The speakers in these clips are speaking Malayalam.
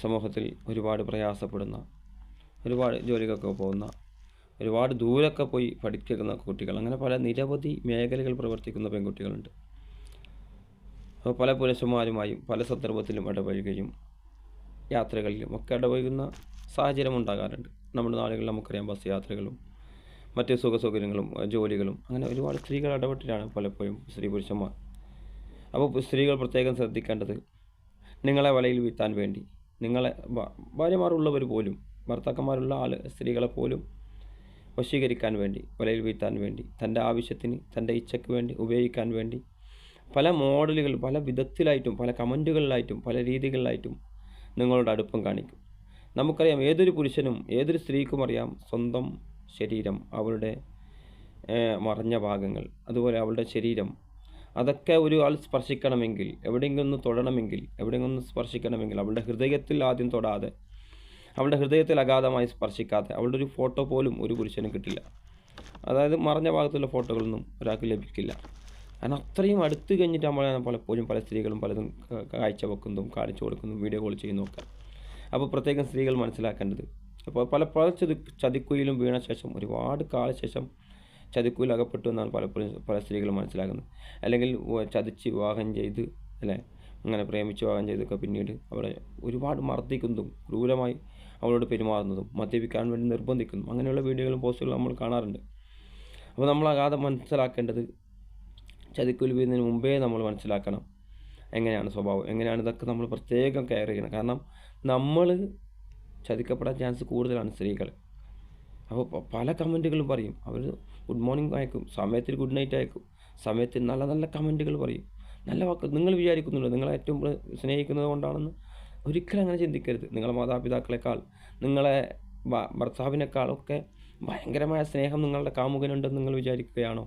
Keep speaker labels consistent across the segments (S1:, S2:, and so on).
S1: സമൂഹത്തിൽ ഒരുപാട് പ്രയാസപ്പെടുന്ന, ഒരുപാട് ജോലിക്കൊക്കെ പോകുന്ന, ഒരുപാട് ദൂരമൊക്കെ പോയി പഠിക്കുന്ന കുട്ടികൾ, അങ്ങനെ പല നിരവധി മേഖലകൾ പ്രവർത്തിക്കുന്ന പെൺകുട്ടികളുണ്ട്. അപ്പോൾ പല പുരുഷന്മാരുമായും പല സന്ദർഭത്തിലും ഇടപഴകുകയും യാത്രകളിലും ഒക്കെ ഇടപഴകുന്ന സാഹചര്യം ഉണ്ടാകാറുണ്ട്. നമ്മുടെ നാടുകളിൽ നമുക്കറിയാം, ബസ് യാത്രകളും മറ്റ് സുഖസൗകര്യങ്ങളും ജോലികളും അങ്ങനെ ഒരുപാട് സ്ത്രീകൾ ഇടപെട്ടിട്ടാണ് പലപ്പോഴും സ്ത്രീ പുരുഷന്മാർ. അപ്പോൾ സ്ത്രീകൾ പ്രത്യേകം ശ്രദ്ധിക്കേണ്ടത്, നിങ്ങളെ വലയിൽ വീഴ്ത്താൻ വേണ്ടി, നിങ്ങളെ ഭാര്യമാരുള്ളവർ പോലും, ഭർത്താക്കന്മാരുള്ള സ്ത്രീകളെ പോലും വശീകരിക്കാൻ വേണ്ടി, വലയിൽ വീഴ്ത്താൻ വേണ്ടി, തൻ്റെ ആവശ്യത്തിന്, തൻ്റെ ഇച്ഛയ്ക്ക് വേണ്ടി ഉപയോഗിക്കാൻ വേണ്ടി പല മോഡലുകൾ, പല വിധത്തിലായിട്ടും, പല കമൻറ്റുകളിലായിട്ടും, പല രീതികളിലായിട്ടും നിങ്ങളുടെ അടുപ്പം കാണിക്കും. നമുക്കറിയാം, ഏതൊരു പുരുഷനും ഏതൊരു സ്ത്രീക്കും അറിയാം സ്വന്തം ശരീരം, അവളുടെ മറഞ്ഞ ഭാഗങ്ങൾ, അതുപോലെ അവളുടെ ശരീരം, അതൊക്കെ ഒരു ആൾ സ്പർശിക്കണമെങ്കിൽ, എവിടെയെങ്കിലും ഒന്ന് തൊടണമെങ്കിൽ, എവിടെയെങ്കിലും ഒന്ന് സ്പർശിക്കണമെങ്കിൽ അവളുടെ ഹൃദയത്തിൽ ആദ്യം തൊടാതെ, അവളുടെ ഹൃദയത്തിൽ അഗാധമായി സ്പർശിക്കാതെ അവളുടെ ഒരു ഫോട്ടോ പോലും ഒരു പുരുഷനും കിട്ടില്ല. അതായത് മറഞ്ഞ ഭാഗത്തുള്ള ഫോട്ടോകളൊന്നും ഒരാൾക്ക് ലഭിക്കില്ല. കാരണം അത്രയും അടുത്ത് കഴിഞ്ഞിട്ട് നമ്മളാണ് പലപ്പോഴും പല സ്ത്രീകളും പലതും കാഴ്ച വെക്കുന്നതും കാണിച്ചു കൊടുക്കുന്നതും വീഡിയോ കോൾ ചെയ്യുന്നതൊക്കെ. അപ്പോൾ പ്രത്യേകം സ്ത്രീകൾ മനസ്സിലാക്കേണ്ടത്, അപ്പോൾ പല ചതിക്കുയിലും വീണ ശേഷം, ഒരുപാട് കാലശേഷം ചതിക്കുയിൽ അകപ്പെട്ടു എന്നാണ് പലപ്പോഴും പല സ്ത്രീകളും മനസ്സിലാക്കുന്നത്. അല്ലെങ്കിൽ ചതിച്ച് വിവാഹം ചെയ്ത്, അല്ലേ, അങ്ങനെ പ്രേമിച്ച് വിവാഹം ചെയ്തൊക്കെ പിന്നീട് അവളെ ഒരുപാട് മർദ്ദിക്കുന്നതും ക്രൂരമായി അവളോട് പെരുമാറുന്നതും മദ്യപിക്കാൻ വേണ്ടി നിർബന്ധിക്കുന്നതും അങ്ങനെയുള്ള വീഡിയോകളും പോസ്റ്റുകളും നമ്മൾ കാണാറുണ്ട്. അപ്പോൾ നമ്മൾ അഗാധം മനസ്സിലാക്കേണ്ടത്, ചതിക്കുയിൽ വീഴുന്നതിന് മുമ്പേ നമ്മൾ മനസ്സിലാക്കണം എങ്ങനെയാണ് സ്വഭാവം, എങ്ങനെയാണ് ഇതൊക്കെ നമ്മൾ പ്രത്യേകം കെയർ ചെയ്യണം. കാരണം നമ്മൾ ചതിക്കപ്പെടാൻ ചാൻസ് കൂടുതലാണ് സ്ത്രീകൾ. അപ്പോൾ പല കമൻറ്റുകളും പറയും, അവർ ഗുഡ് മോർണിംഗ് അയക്കും, സമയത്തിന് ഗുഡ് നൈറ്റ് അയക്കും, സമയത്തിന് നല്ല നല്ല കമൻറ്റുകൾ പറയും, നല്ല വാക്ക്. നിങ്ങൾ വിചാരിക്കുന്നുണ്ട് നിങ്ങളെ ഏറ്റവും സ്നേഹിക്കുന്നത് കൊണ്ടാണെന്ന്? ഒരിക്കലും അങ്ങനെ ചിന്തിക്കരുത്. നിങ്ങളെ മാതാപിതാക്കളെക്കാൾ, നിങ്ങളെ ഭർത്താവിനേക്കാളൊക്കെ ഭയങ്കരമായ സ്നേഹം നിങ്ങളുടെ കാമുകനുണ്ടെന്ന് നിങ്ങൾ വിചാരിക്കുകയാണോ?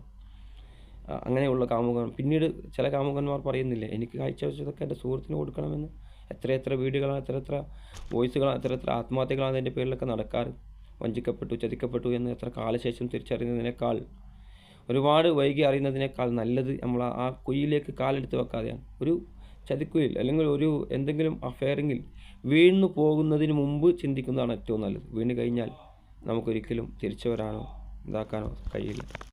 S1: അങ്ങനെയുള്ള കാമുകൻ, പിന്നീട് ചില കാമുകന്മാർ പറയുന്നില്ലേ, എനിക്ക് കാഴ്ചവെച്ചതൊക്കെ എൻ്റെ സുഹൃത്തിന് കൊടുക്കണമെന്ന്. എത്ര വീഡിയോകളാണ്, എത്ര വോയിസുകളാണ്, എത്ര ആത്മഹത്യകളാണ് അതിൻ്റെ പേരിലൊക്കെ നടക്കാറ്. വഞ്ചിക്കപ്പെട്ടു, ചതിക്കപ്പെട്ടു എന്ന് എത്ര കാലശേഷം തിരിച്ചറിയുന്നതിനേക്കാൾ, ഒരുപാട് വൈകി അറിയുന്നതിനേക്കാൾ നല്ലത് നമ്മൾ ആ കുഴിയിലേക്ക് കാലെടുത്ത് വെക്കാതെയാണ്. ഒരു ചതിക്കുയിൽ അല്ലെങ്കിൽ ഒരു എന്തെങ്കിലും അഫെയറിങ്ങിൽ വീണു പോകുന്നതിന് മുമ്പ് ചിന്തിക്കുന്നതാണ് ഏറ്റവും നല്ലത്. വീണ് കഴിഞ്ഞാൽ നമുക്കൊരിക്കലും തിരിച്ചു വരാനോ ഇതാക്കാനോ കഴിയില്ല.